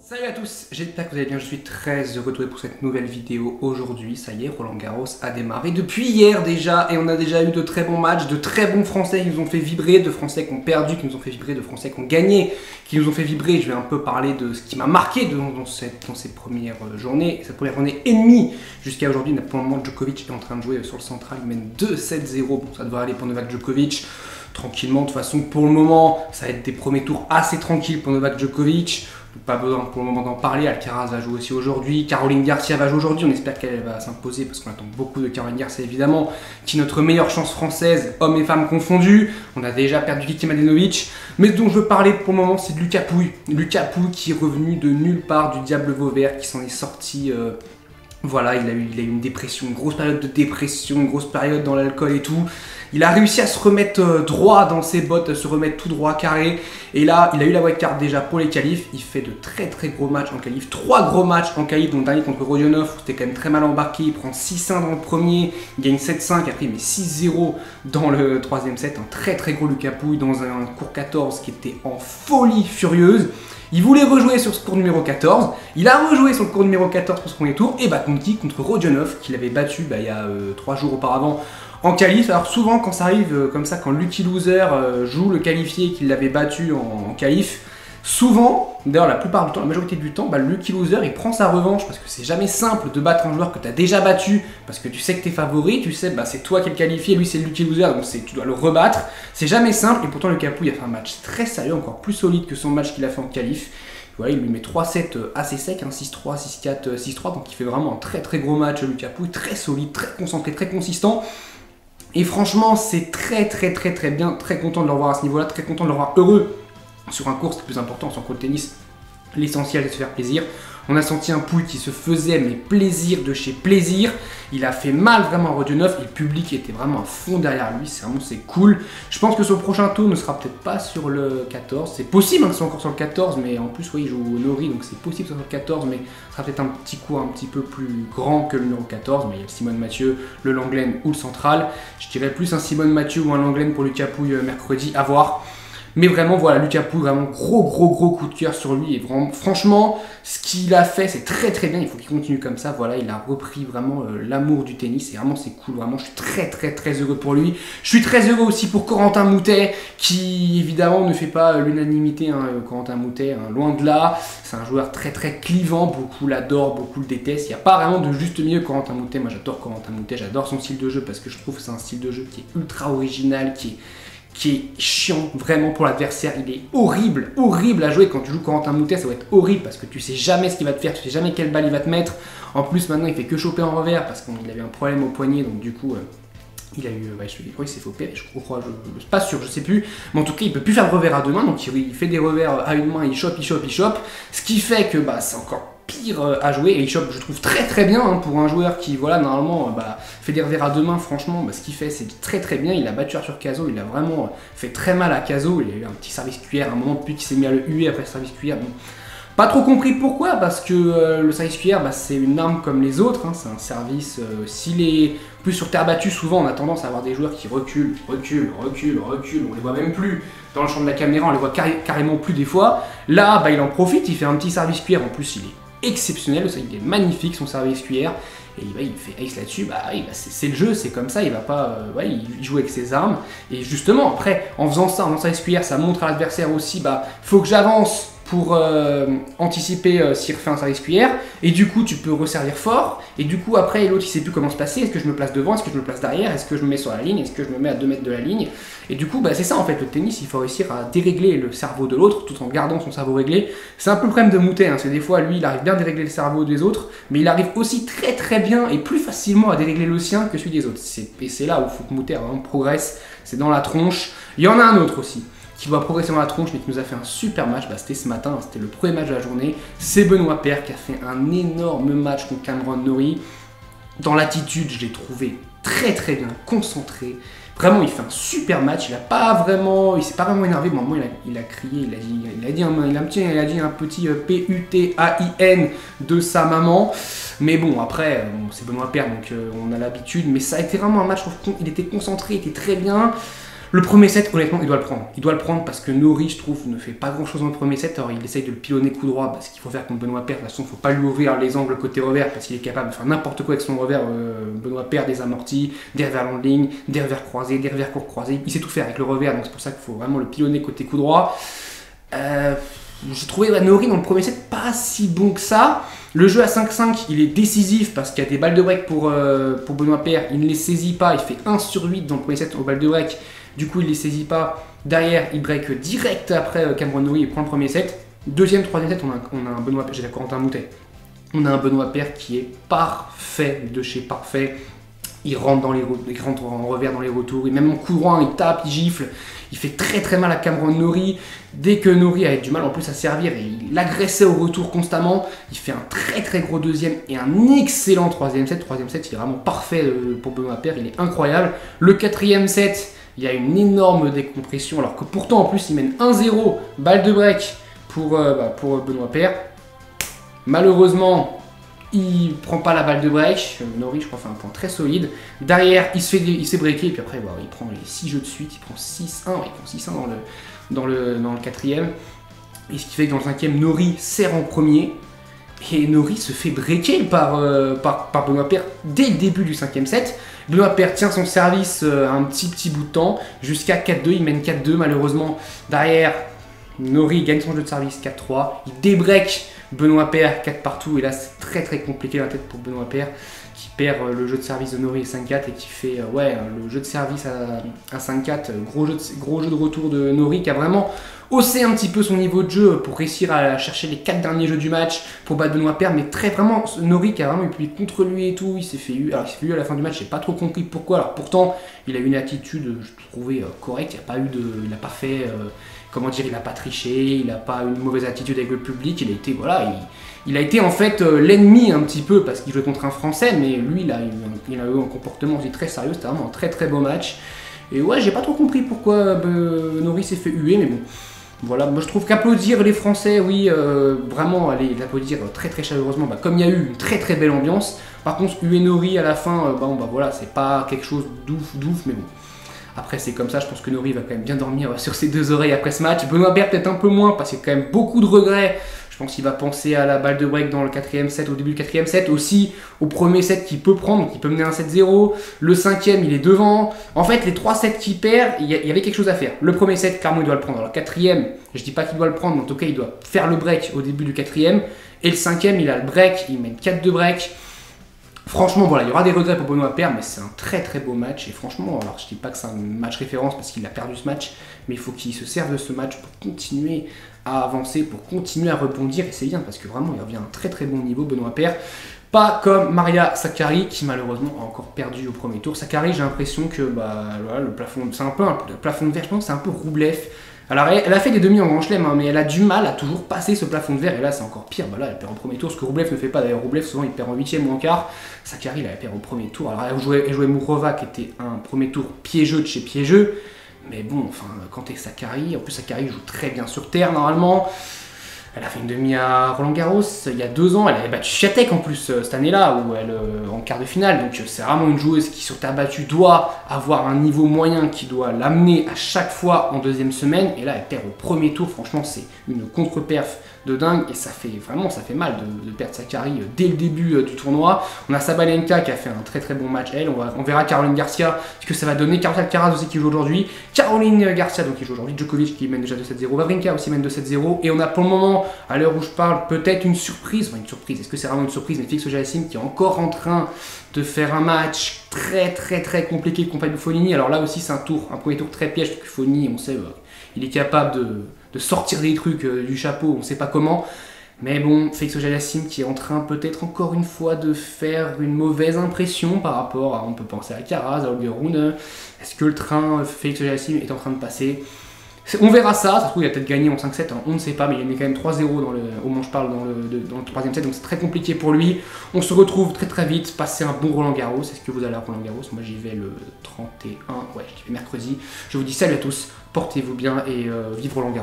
Salut à tous, j'espère que vous allez bien, je suis très heureux de vous retrouver pour cette nouvelle vidéo aujourd'hui. Ça y est, Roland Garros a démarré depuis hier déjà et on a déjà eu de très bons matchs, de très bons Français qui nous ont fait vibrer, de Français qui ont perdu, qui nous ont fait vibrer, de Français qui ont gagné, qui nous ont fait vibrer. Je vais un peu parler de ce qui m'a marqué dans ces premières journées, cette première journée et demie jusqu'à aujourd'hui. Pour le moment, Djokovic est en train de jouer sur le central, il mène 2-7-0, bon ça devrait aller pour Novak Djokovic. Tranquillement, de toute façon pour le moment, ça va être des premiers tours assez tranquilles pour Novak Djokovic. Pas besoin pour le moment d'en parler. Alcaraz va jouer aussi aujourd'hui, Caroline Garcia va jouer aujourd'hui, on espère qu'elle va s'imposer parce qu'on attend beaucoup de Caroline Garcia évidemment, qui est notre meilleure chance française, hommes et femmes confondus. On a déjà perdu Kiki Mladenovic, mais ce dont je veux parler pour le moment c'est de Lucas Pouille. Lucas Pouille qui est revenu de nulle part, du diable Vauvert, qui s'en est sorti. Voilà, il a eu une dépression, une grosse période de dépression, une grosse période dans l'alcool et tout. Il a réussi à se remettre droit dans ses bottes, se remettre tout droit, carré. Et là, il a eu la white card déjà pour les qualifs. Il fait de très gros matchs en qualif. 3 gros matchs en qualif, dont le dernier contre Rodionov, où c'était quand même très mal embarqué. Il prend 6-1 dans le premier, il gagne 7-5, après il met 6-0 dans le troisième set. Un très gros Lucas Pouille dans un cours 14 qui était en folie furieuse. Il voulait rejouer sur ce cours numéro 14, il a rejoué sur le cours numéro 14 pour ce premier tour, et bah contre Rodionov, qu'il avait battu il y a 3 jours auparavant en qualif. Alors souvent quand ça arrive comme ça, quand Lucky Loser joue le qualifié qu'il l'avait battu en qualif, souvent, d'ailleurs la plupart du temps, la majorité du temps, le Lucky Loser il prend sa revanche parce que c'est jamais simple de battre un joueur que tu as déjà battu parce que tu sais que tu es favori, tu sais c'est toi qui es le qualifié, lui c'est le Lucky Loser donc tu dois le rebattre. C'est jamais simple et pourtant Lucas Pouille a fait un match très sérieux, encore plus solide que son match qu'il a fait en qualif. Voilà, il lui met 3-7 assez secs, 6-3, 6-4, 6-3, donc il fait vraiment un très gros match Lucas Pouille, très solide, très concentré, très consistant. Et franchement c'est très bien, très content de le revoir à ce niveau là, très content de le revoir heureux. Sur un cours, c'est le plus important, sur le tennis, l'essentiel c'est de se faire plaisir. On a senti un Pouille qui se faisait mais plaisir de chez plaisir. Il a fait mal vraiment à Rodionov et le public était vraiment à fond derrière lui. C'est cool. Je pense que son prochain tour ne sera peut-être pas sur le 14. C'est possible que ce soit encore sur le 14, mais en plus oui, il joue au Nori, donc c'est possible que ce soit sur le 14, mais ce sera peut-être un petit cours un petit peu plus grand que le numéro 14. Mais il y a le Simone Mathieu, le Langlaine ou le Central. Je dirais plus un Simone Mathieu ou un Langlaine pour Lucas Pouille mercredi, à voir. Mais vraiment, voilà, Lucas Pouille, vraiment gros coup de cœur sur lui. Et vraiment, franchement, ce qu'il a fait, c'est très bien. Il faut qu'il continue comme ça. Voilà, il a repris vraiment l'amour du tennis. Et vraiment, c'est cool. Vraiment, je suis très heureux pour lui. Je suis très heureux aussi pour Corentin Moutet, qui évidemment ne fait pas l'unanimité. Corentin Moutet, loin de là. C'est un joueur très clivant. Beaucoup l'adorent, beaucoup le détestent. Il n'y a pas vraiment de juste milieu Corentin Moutet. Moi, j'adore Corentin Moutet. J'adore son style de jeu parce que je trouve que c'est un style de jeu qui est ultra original, qui est chiant vraiment pour l'adversaire. Il est horrible à jouer. Quand tu joues Corentin Moutet, ça va être horrible parce que tu sais jamais ce qu'il va te faire, tu sais jamais quelle balle il va te mettre. En plus maintenant il fait que choper en revers parce qu'il avait un problème au poignet, donc du coup il a eu, je crois qu'il s'est fait opérer, je crois, je suis pas sûr, je sais plus, mais en tout cas il peut plus faire de revers à deux mains, donc il fait des revers à une main, il chope, ce qui fait que c'est encore pire à jouer, et il chope, je trouve, très bien pour un joueur qui, voilà, normalement fait des revers à deux mains. Franchement, ce qu'il fait, c'est très bien. Il a battu Arthur Cazaux, il a vraiment fait très mal à Cazaux. Il a eu un petit service cuillère à un moment, depuis qu'il s'est mis à le huer après le service cuillère. Bon, pas trop compris pourquoi, parce que le service cuillère, c'est une arme comme les autres, c'est un service, s'il est plus sur terre battue, souvent on a tendance à avoir des joueurs qui reculent, on les voit même plus dans le champ de la caméra, on les voit carrément plus des fois. Là, il en profite, il fait un petit service cuillère, en plus il est exceptionnel, il est magnifique son service cuillère, et il fait ace là-dessus. C'est le jeu, c'est comme ça, il va pas, il joue avec ses armes, et justement après en faisant ça, en faisant service cuillère, ça montre à l'adversaire aussi, faut que j'avance pour anticiper s'il refait un service cuillère, et du coup tu peux resservir fort, et du coup après l'autre il sait plus comment se passer, est-ce que je me place devant, est-ce que je me place derrière, est-ce que je me mets sur la ligne, est-ce que je me mets à 2 mètres de la ligne, et du coup c'est ça en fait le tennis, il faut réussir à dérégler le cerveau de l'autre tout en gardant son cerveau réglé. C'est un peu le problème de Moutet, c'est des fois lui il arrive bien à dérégler le cerveau des autres, mais il arrive aussi très bien et plus facilement à dérégler le sien que celui des autres, et c'est là où il faut que Moutet vraiment progresse, c'est dans la tronche. Il y en a un autre aussi qui doit progresser dans la tronche, mais qui nous a fait un super match. C'était ce matin, c'était le premier match de la journée. C'est Benoît Paire qui a fait un énorme match contre Cameron Norrie. Dans l'attitude, je l'ai trouvé très bien, concentré. Vraiment, il fait un super match. Il s'est pas vraiment énervé. Bon, moi, il a crié, il a dit un petit P-U-T-A-I-N de sa maman. Mais bon, après, c'est Benoît Paire, donc on a l'habitude. Mais ça a été vraiment un match, il était concentré, il était très bien. Le premier set, honnêtement, il doit le prendre. Il doit le prendre parce que Norrie, je trouve, ne fait pas grand chose dans le premier set. Alors il essaye de le pilonner coup droit parce qu'il faut faire contre Benoît Paire. De toute façon, il ne faut pas lui ouvrir les angles côté revers parce qu'il est capable de faire n'importe quoi avec son revers. Benoît Paire, des amortis, des revers longue ligne, des revers croisés, des revers courts croisés. Il sait tout faire avec le revers, donc c'est pour ça qu'il faut vraiment le pilonner côté coup droit. J'ai trouvé Norrie dans le premier set pas si bon que ça. Le jeu à 5-5, il est décisif parce qu'il y a des balles de break pour Benoît Paire. Il ne les saisit pas, il fait 1 sur 8 dans le premier set aux balles de break. Du coup, il ne les saisit pas. Derrière, il break direct après Cameron Norrie, il prend le premier set. Deuxième, troisième set, on a un Benoît Paire, j'ai la Corentin Moutet. On a un Benoît Paire qui est parfait, de chez parfait. Il rentre en revers dans les retours. Et même en coup droit, il tape, il gifle. Il fait très très mal à Cameron Norrie. Dès que Norrie avait du mal en plus à servir, et il l'agressait au retour constamment. Il fait un très très gros deuxième et un excellent troisième set. Troisième set, il est vraiment parfait pour Benoît Paire. Il est incroyable. Le quatrième set, il y a une énorme décompression. Alors que pourtant en plus, il mène 1-0, balle de break pour Benoît Paire. Malheureusement, il prend pas la balle de break. Norrie, je crois, fait un point très solide. Derrière, il s'est breaké. Et puis après, il prend les 6 jeux de suite. Il prend 6-1. Il prend 6-1 dans le quatrième. Et ce qui fait que dans le cinquième, Norrie sert en premier. Et Norrie se fait breaker par Benoît Paire dès le début du cinquième set. Benoît Paire tient son service un petit bout de temps. Jusqu'à 4-2. Il mène 4-2. Malheureusement, derrière, Norrie gagne son jeu de service 4-3. Il débreak Benoît Paire 4 partout, et là c'est très très compliqué dans la tête pour Benoît Paire qui perd le jeu de service de Norrie 5-4 et qui fait le jeu de service à 5-4, gros jeu de retour de Norrie qui a vraiment haussé un petit peu son niveau de jeu pour réussir à chercher les 4 derniers jeux du match pour battre Benoît Paire, mais très vraiment Norrie qui a vraiment eu contre lui et tout, il s'est fait eu à la fin du match, j'ai pas trop compris pourquoi. Alors pourtant il a eu une attitude, je trouvais correcte, il n'a pas fait comment dire, il n'a pas triché, il n'a pas eu une mauvaise attitude avec le public, il a été en fait l'ennemi un petit peu parce qu'il jouait contre un Français, mais lui il a eu un comportement aussi très sérieux, c'était vraiment un très très beau match. Et ouais, j'ai pas trop compris pourquoi Norrie s'est fait huer, mais bon. Voilà, moi je trouve qu'applaudir les Français, oui, vraiment aller l'applaudir très très chaleureusement, comme il y a eu une très très belle ambiance. Par contre, huer Norrie à la fin, voilà, c'est pas quelque chose d'ouf, mais bon. Après c'est comme ça, je pense que Norrie va quand même bien dormir sur ses deux oreilles après ce match. Benoît Paire peut-être un peu moins parce qu'il y a quand même beaucoup de regrets. Je pense qu'il va penser à la balle de break dans le quatrième set, au début du quatrième set, aussi au premier set qu'il peut prendre, qu'il peut mener un 7-0. Le cinquième, il est devant. En fait, les 3 sets qu'il perd, il y avait quelque chose à faire. Le premier set, clairement, il doit le prendre. Alors, le quatrième, je dis pas qu'il doit le prendre, mais en tout cas, il doit faire le break au début du quatrième. Et le cinquième, il a le break, il mène 4 de break. Franchement, voilà, il y aura des regrets pour Benoît Paire, mais c'est un très très beau match. Et franchement, alors je dis pas que c'est un match référence parce qu'il a perdu ce match, mais il faut qu'il se serve de ce match pour continuer à avancer, pour continuer à rebondir. Et c'est bien parce que vraiment, il revient à un très très bon niveau, Benoît Paire. Pas comme Maria Sakkari qui malheureusement a encore perdu au premier tour. Sakkari, j'ai l'impression que voilà, le plafond, c'est un peu le plafond de verre, je pense que c'est un peu Roublev. Alors elle a fait des demi en grand chelem, mais elle a du mal à toujours passer ce plafond de verre, et là c'est encore pire. Là elle perd au premier tour, ce que Roublev ne fait pas d'ailleurs. Roublev souvent il perd en 8ème ou en quart. Sakkari elle perd au premier tour. Alors elle jouait Mourova qui était un premier tour piégeux de chez piégeux, mais bon, enfin quand t'es Sakkari, en plus Sakkari joue très bien sur terre normalement. Elle a fait une demi à Roland Garros il y a 2 ans, elle avait battu Swiatek en plus cette année-là, où elle en quart de finale. Donc c'est vraiment une joueuse qui sur terre battue doit avoir un niveau moyen qui doit l'amener à chaque fois en deuxième semaine. Et là elle perd au premier tour, franchement c'est une contre-perf de dingue et ça fait mal de perdre Sakkari dès le début du tournoi. On a Sabalenka qui a fait un très très bon match, elle, on verra Caroline Garcia ce que ça va donner. Carlos Alcaraz aussi qui joue aujourd'hui, Caroline Garcia donc qui joue aujourd'hui, Djokovic qui mène déjà 2-7-0, Wawrinka aussi mène 2-7-0, et on a pour le moment, à l'heure où je parle, peut-être une surprise, est-ce que c'est vraiment une surprise, mais Félix Auger-Aliassime qui est encore en train de faire un match très très très compliqué contre Fognini. Alors là aussi c'est un premier tour très piège, parce que Fognini, on sait, il est capable de sortir des trucs du chapeau, on ne sait pas comment. Mais bon, Félix Auger-Aliassime qui est en train peut-être encore une fois de faire une mauvaise impression par rapport à, on peut penser à Alcaraz, à Holger Rune. Est-ce que le train Félix Auger-Aliassime est en train de passer? On verra ça se trouve il a peut-être gagné en 5-7, on ne sait pas, mais il y en a quand même 3-0 au moment où je parle dans le troisième set, donc c'est très compliqué pour lui. On se retrouve très très vite, passer un bon Roland Garros. Est-ce que vous allez à Roland Garros? Moi j'y vais le 31, ouais, j'y vais mercredi. Je vous dis salut à tous, portez-vous bien et vive Roland Garros.